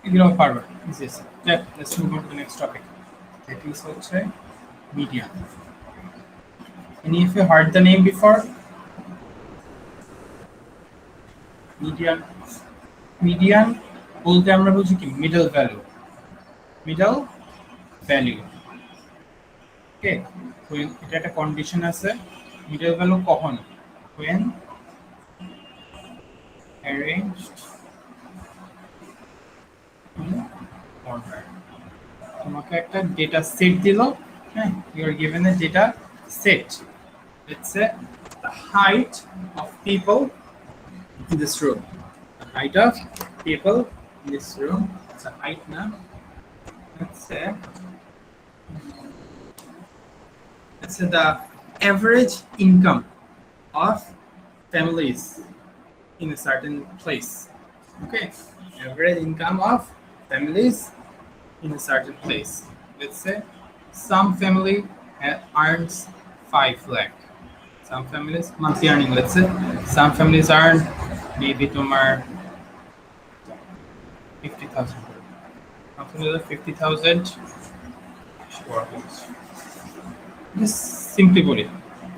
এগুলো পারবে easy. Let's move on to the next topic, that is হচ্ছে median. Any of you heard the name before? Median. Median বলতে আমরা বুঝি কি মিডল ভ্যালু, মিডল ভ্যালু। ওকে, এটা একটা কন্ডিশন আছে। মিডল ভ্যালু কখন? when arranged in order। তোমাকে একটা ডেটা সেট দিল, হ্যাঁ, you are given a data set, let's say the height of people in this room, the height of people in this room, it's a height now, let's say the average income of families in a certain place. Okay, average income of families in a certain place. Let's say some family earns 5 lakh. Some families monthly earning. Let's say some families earn maybe tomorrow 50,000. Some families 50,000. Just simply boli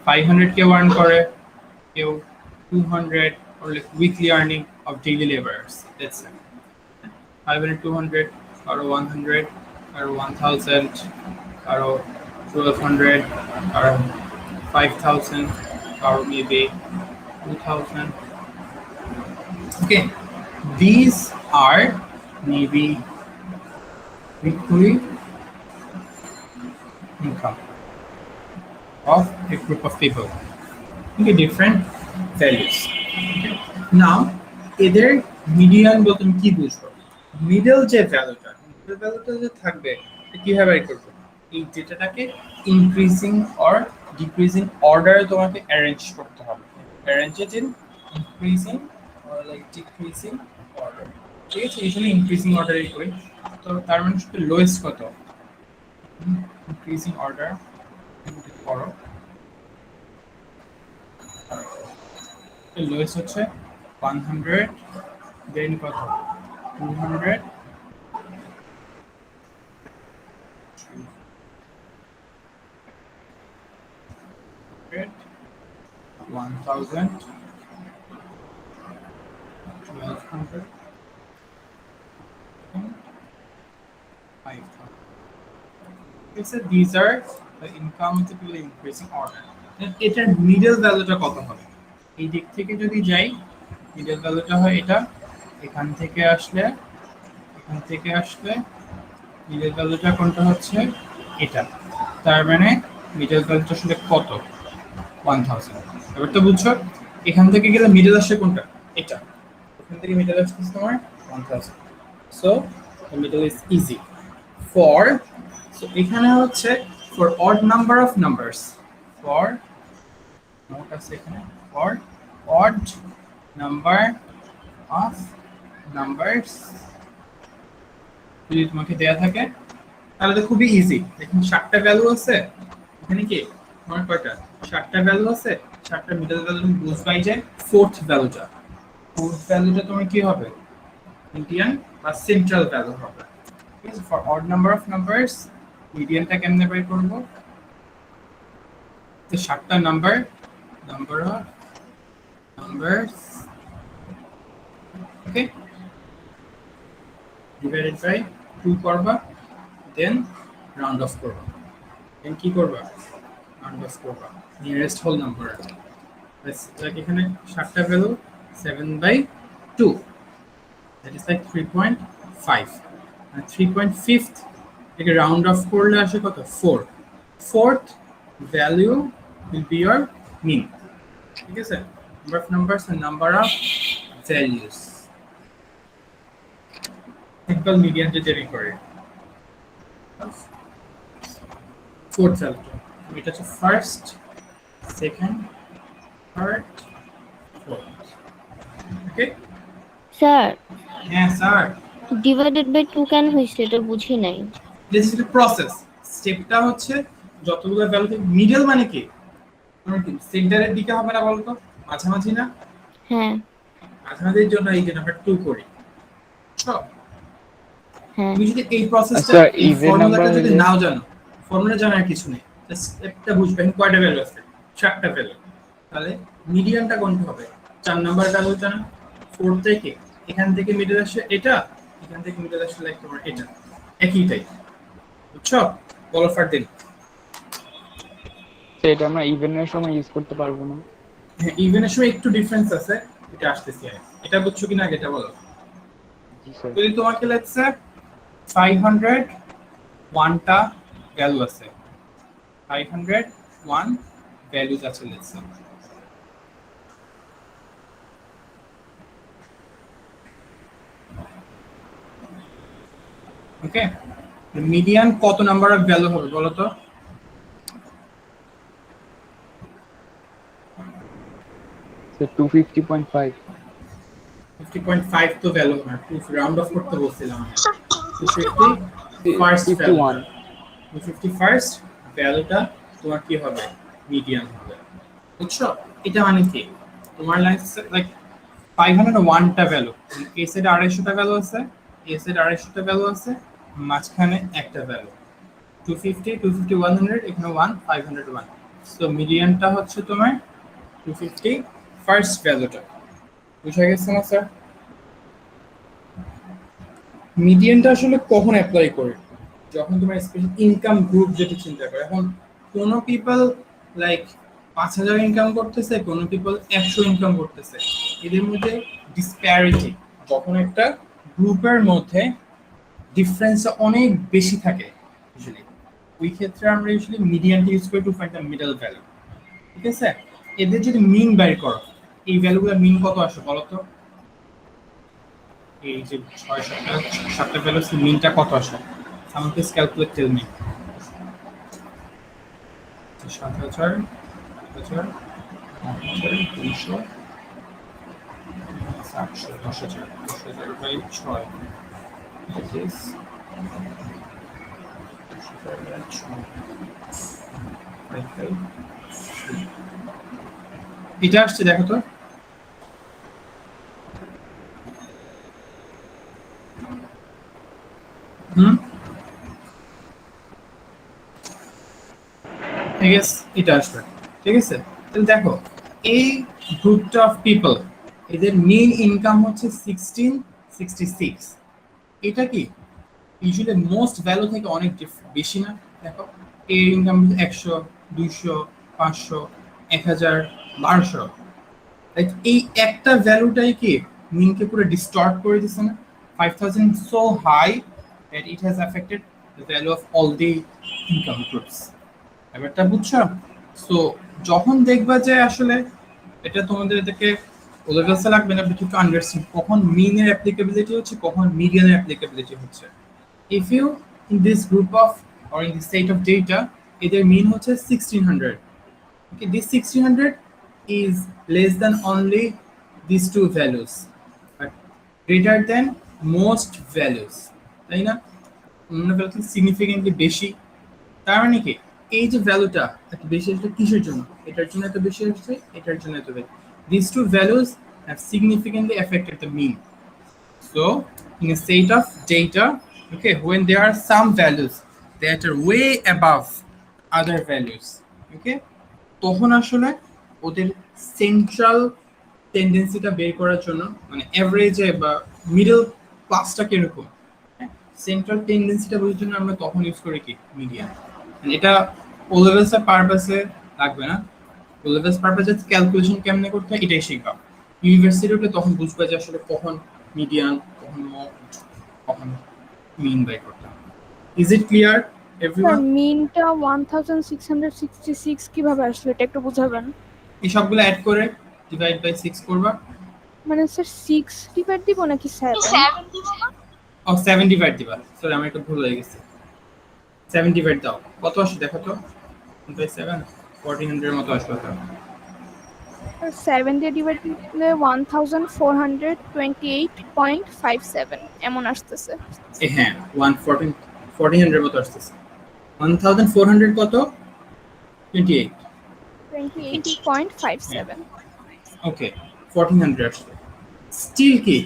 500 কেউ earn করে, কেউ 200, or like weekly earning of daily laborers. Let's say 500, 200, or 100, or 1,000, or 1,200, or 5,000, or maybe 2,000. Okay, these are maybe weekly income of a group of people. Okay, different values. Okay. Now, এদের median বলতে তুমি কি বুঝবো? Middle যে ভ্যালুটা, middle ভ্যালুটা যে থাকবে কিভাবে বের করবো? এই ডেটাটাকে ইনক্রিজিং অর ডিক্রিজিং অর্ডারে তোমাকে অ্যারেঞ্জ করতে হবে। Arrange it in increasing or like decreasing order. ঠিক আছে, ইউজুয়ালি ইনক্রিজিং অর্ডারই করি। তো তার মানে শুধু লোয়েস্ট কত? ইনক্রিজিং অর্ডার করো। লোয়েস্ট হচ্ছে 100, দেন কত 200, 1,000, 1,200, 5,000. So these are the income typically increasing order. এটার মিডল ভ্যালুটা কত হবে? এই দিক থেকে যদি যাই, মিডল ভ্যালুটা হয় এটা, এখান থেকে আসলে মিডল ভ্যালুটা কোনটা হচ্ছে এটা। তার মানে মিডল ভ্যালুটা আসলে কত? 1,000। এবার তো বুঝছো, এখান থেকে গেলে মিডল আসে কোনটা? এটা। এখান থেকে মিডল আসছে তোমার 1,000। So the middle is easy for, so এখানে হচ্ছে for odd number of numbers, for note আছে এখানে, for odd number of numbers যদি তোমাকে দেয়া থাকে তাহলে তো খুবই ইজি। দেখুন 7টা ভ্যালু আছে এখানে, কি তোমার কয়টা? 7টা ভ্যালু আছে, 7টা মিডল ভ্যালু তুমি বুঝবাই যে ফোর্থ ভ্যালুটা তোমার কি হবে? মিডিয়ান বা সেন্ট্রাল ভ্যালু হবে। ঠিক আছে, for odd number of numbers মিডিয়ানটা কেমনে বের করব? তো 7টা number of numbers, okay, divided by 2 করবা, দেন রাউন্ড অফ করবা, দেন কি করবা? রাউন্ড অফ করবা নিয়ারেস্ট হোল নাম্বার। লাইক এখানে 7টা value 7/2, that is like 3.5, and 3.5 থেকে রাউন্ড অফ করলে আসে কত? 4। fourth value will be your mean। ঠিক আছে, number of numbers and number of values। Simple median যে বের করে fourth value, এটা হচ্ছে first, second, third, fourth. Okay sir, হ্যাঁ স্যার, ডিভাইডেড বাই 2 কেন হইছে এটা বুঝি নাই। This is the process. স্টেপটা হচ্ছে যতগুলো ভ্যালু থেকে মিডল মানে কি? মানে কি সেন্টারের দিকে হবে না বলতো, মাঝামাঝি না? হ্যাঁ, মাঝামাঝির জন্য এই যে নাম্বার 2 করি। বুঝছো? হ্যাঁ তুমি যদি এই প্রসেসটা আচ্ছা এই ইভেন নাম্বার ফর্মুলাটা যদি হলে নাও জানো, ফর্মুলা জানার কিছু নেই, জাস্ট একটা বুঝবে এখানে কয়টা ভ্যালু আছে, 4টা ভ্যালু। তাহলে মিডিয়ানটা কোনটা হবে? 4 নাম্বার ভ্যালু জানা, 4 থেকে এখান থেকে মিডল আসে এটা, এখান থেকে মিডল আসে লাইক তোমার এটা, একইটাই। বুঝছো? বলো ফারদিন। সেটা আমরা ইভেনের সময় ইউজ করতে পারবো না। হ্যাঁ, ইভেনের সময় একটু ডিফারেন্স আছে, এটা আসতেছি আমি। এটা বুঝছো কিনা আগে এটা বলো। জি স্যার। যদি তোমাকে লেটস সে 501টা ভ্যালু আছে, 501 ভ্যালুজ আছে লেটস সে, ওকে। মিডিয়ান কত নাম্বার অফ ভ্যালু হবে বলো তো? স্যার 250.5। 50.5 তো ভ্যালু না, একটু রাউন্ড অফ করতে বলছিলাম আমি। 250 ফার্স্ট ভ্যালু, 51। 250 ফার্স্ট ভ্যালুটা তোমার কি হবে? মিডিয়ান হবে। বুঝছো? এটা মানে কি তোমার লাইক 501টা ভ্যালু, এ সাইডে 250টা ভ্যালু আছে, এ সাইডে 250টা ভ্যালু আছে, মাঝখানে একটা ভ্যালু 250 250 100, এখানে 1 501। সো মিডিয়ানটা হচ্ছে তোমার 250 ফার্স্ট ভ্যালুটা। বুঝা গেছে না স্যার? মিডিয়ানটা আসলে কখন অ্যাপ্লাই করে? যখন তোমার স্পেশাল ইনকাম গ্রুপ যেটা চিন্তা করে। এখন কোনো পিপল লাইক 5,000 ইনকাম করতেছে, কোনো পিপল 100 ইনকাম করতেছে, এদের মধ্যে ডিসপ্যারিটি, যখন একটা গ্রুপের মধ্যে ডিফারেন্স অনেক বেশি থাকে ইউজুয়ালি, ওই ক্ষেত্রে আমরা ইউজুয়ালি মিডিয়ানটা ইউজ করি two find the middle value. ঠিক আছে? এদের যদি মিন বের করো, এই ভ্যালুগুলোর মিন কত আসে বলো তো? এই যে 6-7টা ভ্যালু, মিনটা কত আসে? Someone please calculate, tell me. 7,000, 8,000, 9,000, 200, 700, 10,000, 10,000 by 6. That is 10,000 by 6. 5,500. এটা আসছে দেখো তো। ঠিক আছে, এটা আসবে। ঠিক আছে, তাহলে দেখো এই গ্রুপটা অফ পিপল, এদের মেইন ইনকাম হচ্ছে 1666। এটা কি ইউজুয়ালি মোস্ট ভ্যালু থেকে অনেক বেশি না? দেখো এর ইনকাম 100, 200, 500, 1000, 1200। লাইক এই একটা ভ্যালুটাই কি মিনকে পুরো ডিস্টর্ট করে দিছে না? 5,000 so high that it has affected the value of all the income groups. ব্যাপারটা বুঝছো? সো যখন দেখবা যে আসলে এটা তোমাদের এটাকে ওলেভেলসে লাগবে না, কিন্তু আন্ডারস্ট্যান্ড কখন মিনের অ্যাপ্লিকেবিলিটি হচ্ছে, কখন মিডিয়ানের অ্যাপ্লিকেবিলিটি হচ্ছে। If you in this group of or in this set of data, এদের মিন হচ্ছে 1600। Okay, this 1600 is less than only these two values but greater than most values, তাই না? অন্য ভ্যালু থেকে সিগনিফিকেন্টলি বেশি। তার মানে কি এই যে ভ্যালুটা এত বেশি আসলে কিসের জন্য? এটার জন্য এত বেশি আসছে, এটার জন্য এত বেশি। These two values have significantly affected the mean. So in a set of data, okay, when there are some values that are way above other values, okay, তখন আসলে ওদের সেন্ট্রাল টেন্ডেন্সিটা বের করার জন্য, মানে এভারেজে বা মিডল ক্লাসটা কিরকম, সেন্ট্রাল টেন্ডেন্সিটা বোঝার জন্য আমরা তখন ইউজ করি কি মিডিয়ান। এটা ও লেভেলসের পারপাসে লাগবে না, ও লেভেলস পারপাসে ক্যালকুলেশন কেমনে করতে হয় এটাই শিখবা। ইউনিভার্সিটিতে তখন বুঝবা যে আসলে কখন মিডিয়ান, কখন মোড, কখন মিন বাই করতে হবে। Is it clear everyone? মিনটা 1666 কিভাবে আসলে এটা একটু বুঝাবেন? এই সবগুলো অ্যাড করে ডিভাইড বাই 6 করবা। মানে স্যার 6 ডিভাইড দিব নাকি 7? ও 7 ডিভাইড দিবা, সরি আমার একটু ভুল হয়ে গেছে। 7 ডিভাইড দাও, কত আসে দেখো তো? 7 1400 এর মতো আসবে তো। 7 দিয়ে ডিভাইড দিলে 1428.57 এমন আসতেছে। হ্যাঁ 1400 মতো আসতেছে। 1400 কত? 28, 28.57। ওকে 1400 আসছে। স্টিল কি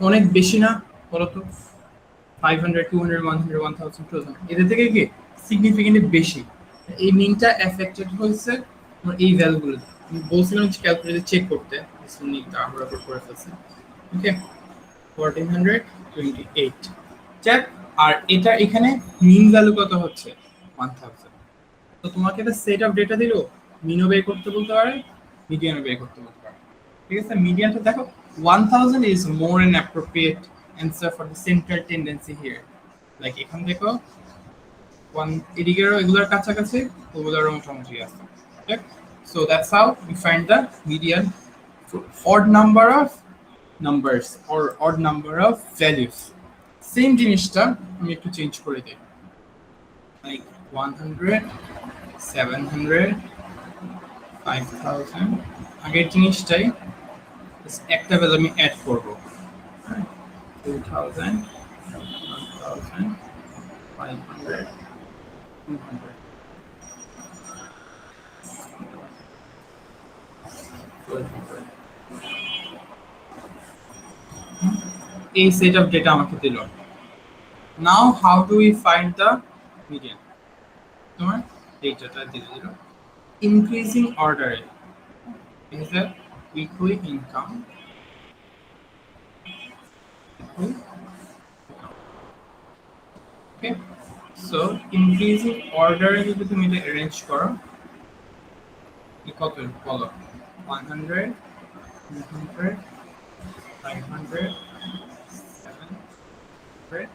অনেক বেশি না বলো তো? 500, 200, 100, 1000, 2000 এদের থেকে কি সিগনিফিকেন্টলি বেশি। এই মিনটা এফেক্টেড হয়েছে আমার এই ভ্যালুগুলো। আমি বলছিলাম যে ক্যালকুলেটর চেক করতে, মিনটা আমরা করে ফেলছি। ওকে, 1428 চেক। আর এটা এখানে মিন ভ্যালু কত হচ্ছে 1000। তো তোমাকে একটা সেট অফ ডেটা দিলো, মিনও বের করতে বলতে পারে, মিডিয়ানও বের করতে বলতে পারে। ঠিক আছে, মিডিয়ানটা দেখো 1000 is more an appropriate answer for the central tendency here. Like এখান দেখো এদিকেরও এগুলোর কাছাকাছি, ওগুলোর মোটামুটি আছে। ঠিক, so that's how we find the median for odd number of numbers or odd number of values. Same জিনিসটা আমি একটু চেঞ্জ করে দিই, লাইক 100, 700, 5000 আগের জিনিসটাই একটা ভ্যালু আমি অ্যাড করব, 2000, 1000, 500, 200, 1200 এই সেট অফ ডেটা আমাকে দিল। Now how do we find the median? তোমার ডেটাটা দিয়ে দিল ইনক্রিজিং অর্ডারে is the weekly income. Okay, so increasing order যদি তুমি এটা arrange করো, কত বলো? 100, 200, 500, 700,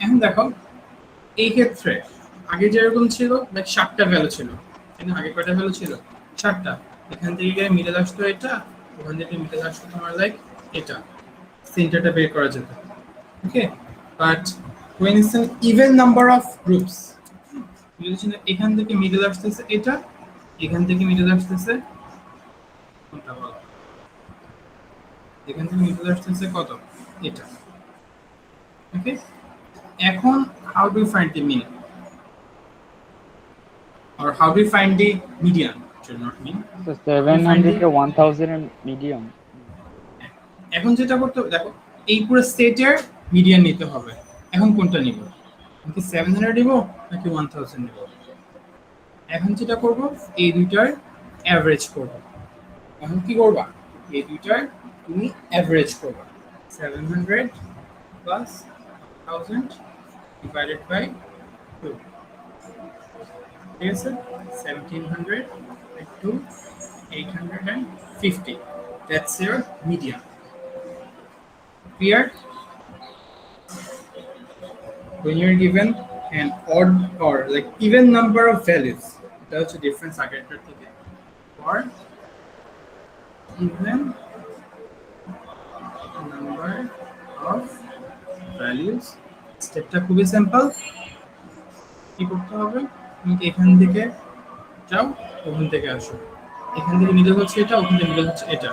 এখন দেখো এই ক্ষেত্রে আগে যেরকম ছিল লাইক 7টা ভ্যালু ছিল, কিন্তু আগে কয়টা ভ্যালু ছিল? 7টা। এখান থেকে মিডল আসতো এটা, ওখান থেকে মিডল আসতো তোমার লাইক এটা, সেন্টারটা বের করা যেত। ওকে, but when it's an even number of groups, এখান থেকে মিডল আসতেছে এটা, এখান থেকে মিডল আসতেছে কোনটা বলো? এখান থেকে মিডল আসতেছে কত? এটা। ওকে, এখন how do you find the mean or how do you find the median? Should not mean So 700 to 1000 এর medium. এখন যেটা করতে হবে দেখো এই পুরো সেটের মিডিয়ান নিতে হবে। এখন কোনটা নিব? আমি 700 নিব নাকি 1000 নিব? এখন যেটা করব এই দুইটার এভারেজ করব। এখন কি করবা? এই দুইটার তুমি এভারেজ করবা, 700 plus 1000 divided by 2. ঠিক আছে, 1700 by 2, 850. That's your median. Clear? When you're given an odd or like even number of values, that's a difference আগেরটার থেকে। For even number of values, স্টেপটা খুবই সিম্পল। কি করতে হবে? তুমি এখান থেকে যাও, ওখান থেকে আসো, এখান থেকে মিডল হচ্ছে এটা, ওখান থেকে মিডল হচ্ছে এটা,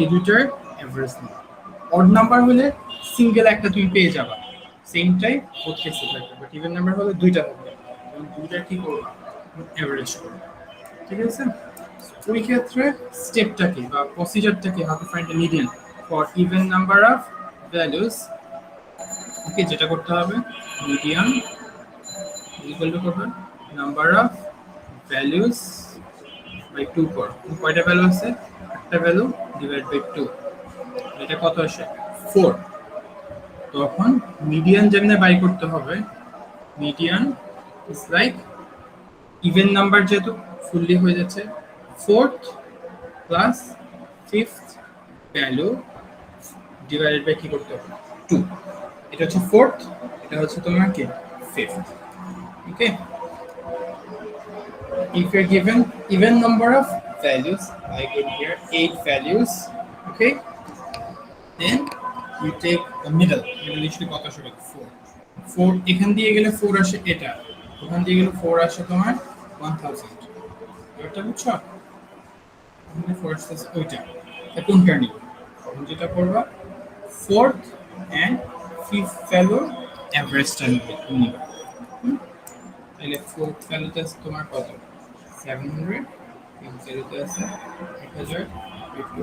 এই দুইটার এভারেজ নাও। অড নাম্বার হলে সিঙ্গেল একটা তুমি পেয়ে যাবা, সেমটাই বোথ কেসে থাকবে, বাট ইভেন নাম্বার হলে দুইটা থাকবে, এবং দুইটা কি করবা? এভারেজ করবা। ঠিক আছে, ওই ক্ষেত্রে স্টেপটা কি বা প্রসিজারটা কি? How to find the median for even number of values. Okay, যেটা করতে হবে মিডিয়ান ইকুয়াল টু কত? নাম্বার অফ ভ্যালুস বাই 2 কর। কয়টা ভ্যালু আছে? একটা ভ্যালু ডিভাইড বাই 2, এটা কত আসে? 4। তখন মিডিয়ান যেমনে বাই করতে হবে, median is like even number যেহেতু ফুললি হয়ে যাচ্ছে, 4th plus 5th value divided by কি করতে হবে? 2। এটা হচ্ছে 4th, এটা হচ্ছে তোমার কি 5th। Okay, if you're given even number of values, I put here 8 values, okay, then you take the middle usually কত আসবে? 4 এখান দিয়ে গেলে 4 আসে এটা, ওখান দিয়ে গেলে 4 আসে তোমার 1000। এটা বুঝছো? এখানে 4 আসছে ওইটা, কোনটা নিব? তখন যেটা করবা 4th and 5th ভ্যালু অ্যাভারেজটা নিবে। তাহলে ফোর্থ ভ্যালুতে আছে তোমার কত 700, ফিফথ ভ্যালুতে আছে 1000, টু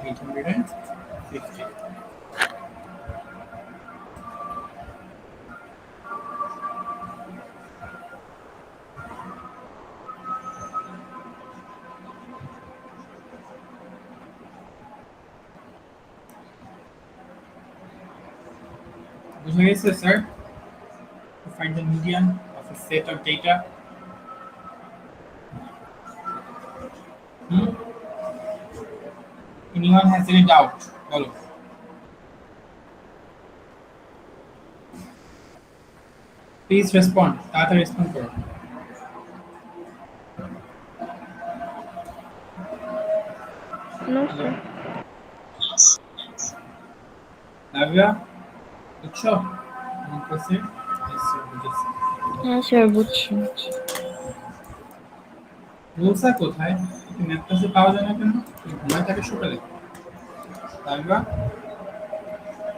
850। বুঝে গেছে sir? To find the median of a set of data. Hmm? Anyone has any doubt? বলো। Please respond. তাড়াতাড়ি রেসপন্ড করো। No sir. নাভিয়া বুঝছো? বুঝতেছি? Yes, sir, বুঝেছি। হ্যাঁ স্যার বুঝছি। রুলসা কোথায়? ম্যাথ ক্লাসে পাওয়া যায় না কেন? তুমি ঘুমায় থাকে সকালে? নাভিয়া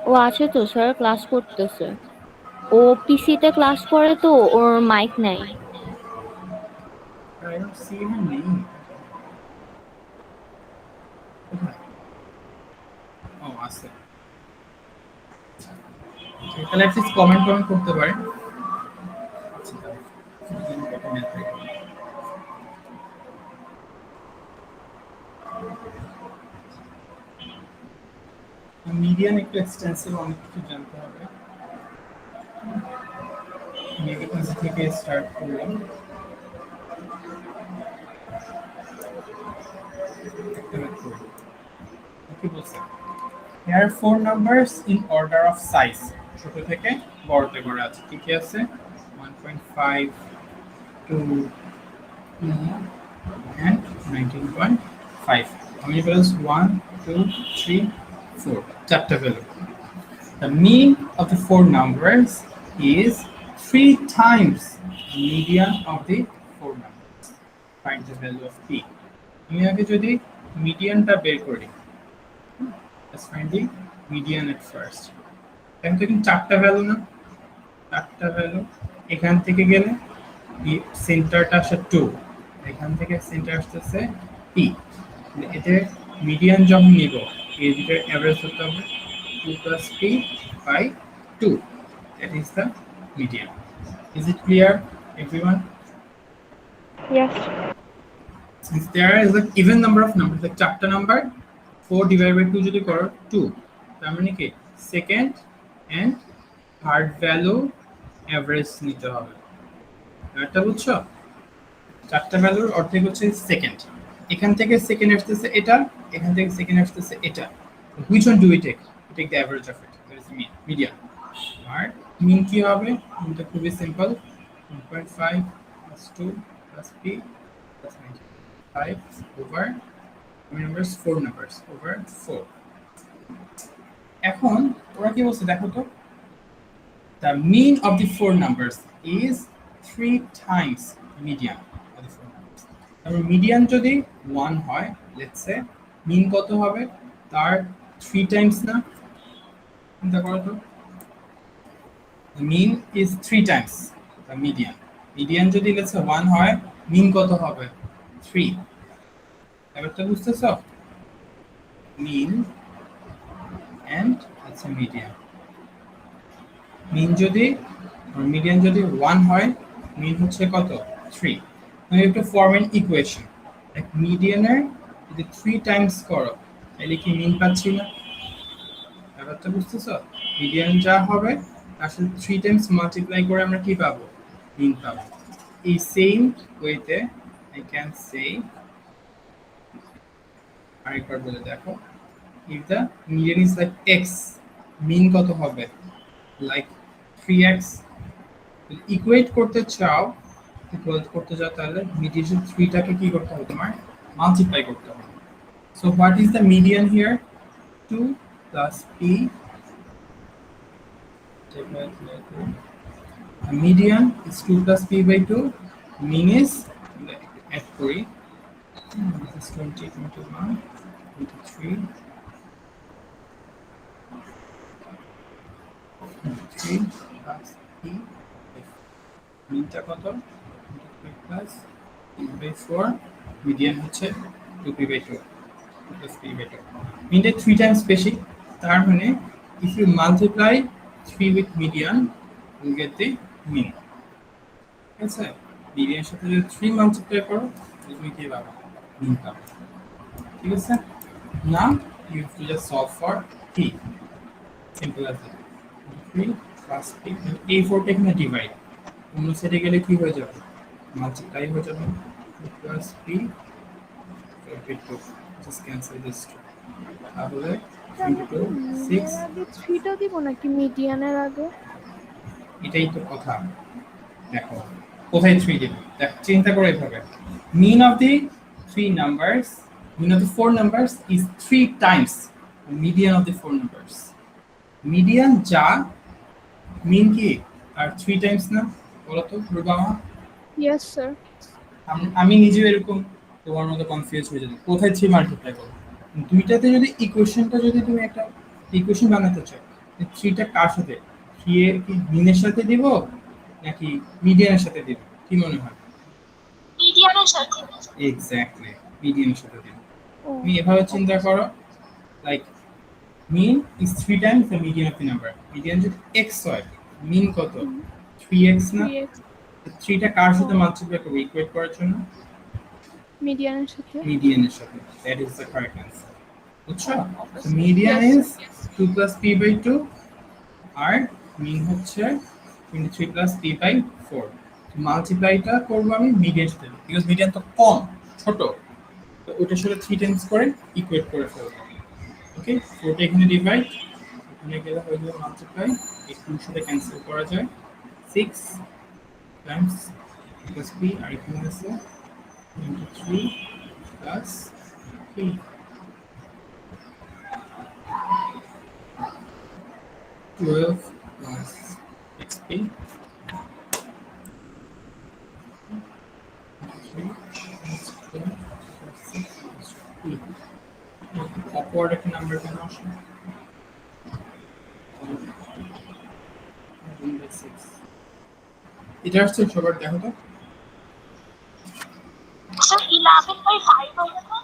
ও আছে তো স্যার, ক্লাস করতেছে। ও পিসিতে ক্লাস করে তো, ওর মাইক নাই। I don't see her name. কোথায়? ও আছে। তাহলে অ্যাটলিস্ট কমেন্ট করতে পারে। আচ্ছা, তাহলে ম্যাথ থেকে। মিডিয়ান একটু এক্সটেন্সিভ, অনেক কিছু জানতে হবে। নেগেটিভ থেকে স্টার্ট করলাম। কি বলছে? Here are four numbers in order of size. ছোট থেকে বড়তে করে আছে। কি কি আছে? 1.5, 2, and 19.5. How many values? 1, 2, 3, 4. চারটা value. The mean of the four numbers is 3 times the median of the four numbers. Find the value of p. আমি আগে যদি মিডিয়ানটা বের করি, let's find the median at first. এখন তো কিন্তু চারটা ভ্যালু না, চারটা ভ্যালু। এখান থেকে গেলে সেন্টারটা আসে 2, এখান থেকে সেন্টার আসতেছে p। এতে মিডিয়ান যখন নিব, এর ভিতরে অ্যাভারেজ হতে হবে 2 plus p by 2. That is the median. Is it clear, everyone? Yes. Since there is an even number of numbers, like চারটা নাম্বার 4 divided by 2 যদি করো 2, তার মানে কি second and third value average নিতে হবে। এটা বুঝছো? চারটা ভ্যালুর অর্ধেক হচ্ছে সেকেন্ড। এখান থেকে সেকেন্ড আসতেছে এটা, এখান থেকে সেকেন্ড আসতেছে এটা। Which one do we take? We take the average of it. That is the mean, median. আর মিন কি হবে? মিনটা খুবই simple, 1.5 plus 2 plus p plus 95 over how many numbers? 4 numbers over 4. এখন ওরা কি বলছে দেখো তো, the mean of the four numbers is 3 times median of the four numbers. তাহলে মিডিয়ান যদি 1 হয়, let's say মিন কত হবে? তার 3 times না? চিন্তা করো তো, the mean is 3 times the median. Median যদি let's say 1 হয়, মিন কত হবে? 3. ব্যাপারটা বুঝতেছো? মিন and let's say median. মিন যদি মিডিয়ান যদি 1 হয়, মিন হচ্ছে কত? 3. আমি একটু ফর্ম এন ইকুয়েশন, লাইক মিডিয়ানের যদি 3 টাইমস করো তাহলে কি মিন পাচ্ছি না? ব্যাপারটা বুঝতেছো? মিডিয়ান যা হবে তার সাথে 3 টাইমস মাল্টিপ্লাই করে আমরা কি পাবো? মিন পাবো। এই সেম ওয়েতে আই ক্যান সে, আরেকবার বলে দেখো, if the median is like x, মিন কত হবে? like 3x. ইকুয়েট করতে চাও, ইকুয়েট করতে চাও তাহলে মিডিয়ান 3 টাকে কি করতে হবে? তোমার মাল্টিপ্লাই করতে হবে। So what is the median here? 2 plus p. The median is 2 plus p by 2. Mean is at 3. This is 20, 21, 23. 3 plus p মিনটা কত প্লাস p/4 মিডিয়ান হচ্ছে 2p/2 plus p/2 মিনটা 3 টাইমস বেশি তার মানে if you multiply 3 with median you get the mean ঠিক আছে মিডিয়ানের সাথে যদি 3 multiply করো তুমি কি পাবে মিন পাবে ঠিক আছে now you have to just solve for p simple as that 3 plus p a4 টা এখানে ডিভাইড অন্য সেটে গেলে কি হয়ে যাবে মাল্টিপ্লাই হয়ে যাবে plus p just cancel this two তাহলে 22 6 আগে 3টা দিব নাকি মিডিয়ানের আগে? এটাই তো কথা দেখো কোথায় 3 দেব দেখ চিন্তা করে এভাবে mean of the three numbers mean of the four numbers is 3 times the median of the four numbers median যা mean কি আর 3 times না বলো তো রুবামা ইয়েস স্যার। আমি নিজেও এরকম তোমার মতো কনফিউজ হয়ে যেত কোথায় 3 মাল্টিপ্লাই করব দুইটাতে যদি ইকুয়েশনটা যদি তুমি একটা ইকুয়েশন বানাতে চাও 3টা কার সাথে 3 এর কি মিনের সাথে দিব নাকি মিডিয়ানের সাথে দিব কি মনে হয় মিডিয়ানের সাথে এক্স্যাক্টলি মিডিয়ানের সাথে দিব ও তুমি এভাবে চিন্তা করো like mean is 3 times the median of the number median যদি x হয় mean কত 3x না 3x 3টা কার সাথে মাল্টিপ্লাই করব ইকুয়েট করার জন্য মিডিয়ানের সাথে। median এর সাথে that is the correct answer বুঝছো so median is 2 plus p/2 R mean হচ্ছে 23 plus p/4 মাল্টিপ্লাইটা করব আমি মিডিয়ান সাথে বিকজ মিডিয়ান তো কম ছোট তো ওটার সাথে 3 টাইমস করে ইকুয়েট করে ফেলবো ওকে 4টা এখানে ডিভাইড এখানে গেলে হয়ে যাবে মাল্টিপ্লাই এই 2 সাথে ক্যান্সেল করা যায় 6 times plus p আর এখানে আছে 23 plus p 12 plus xp 3 plus 12 plus 6 plus p upward একটা নাম্বার কেন আসে 6 এটা আসছে সবার দেখো তো স্যার 11/5 হবে না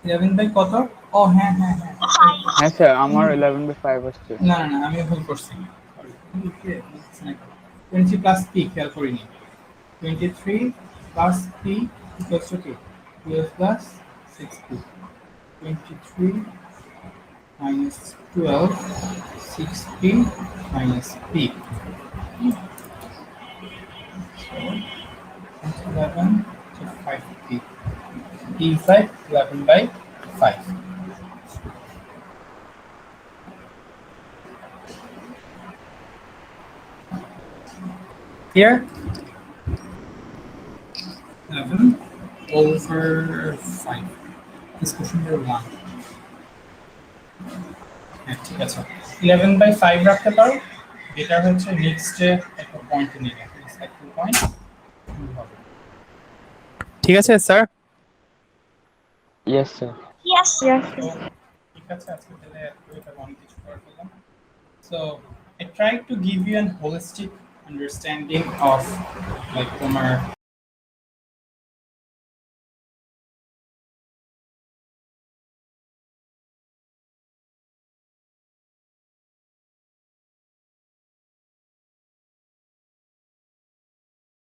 11 বাই কত ও হ্যাঁ হ্যাঁ হ্যাঁ 5 হ্যাঁ স্যার আমার 11/5 আসছে। না না না আমি ভুল করছি 20 প্লাস p খেয়াল করিনি 23 plus p equals to 12 plus 6p 23 minus 12 6p minus p so 11 to 5p p is like 11 by 5 here 11 over 5 this question number 1 হ্যাঁ ঠিক আছে 11 বাই 5 রাখতে পারো এটা হচ্ছে নেক্সট একটা পয়েন্ট নিয়ে রাখো একটা পয়েন্ট হবে ঠিক আছে স্যার ইয়েস স্যার। ইয়েস ঠিক আছে আজকে তাহলে এটা অনেক কিছু করে ফেললাম so I tried to give you an holistic understanding of like তোমার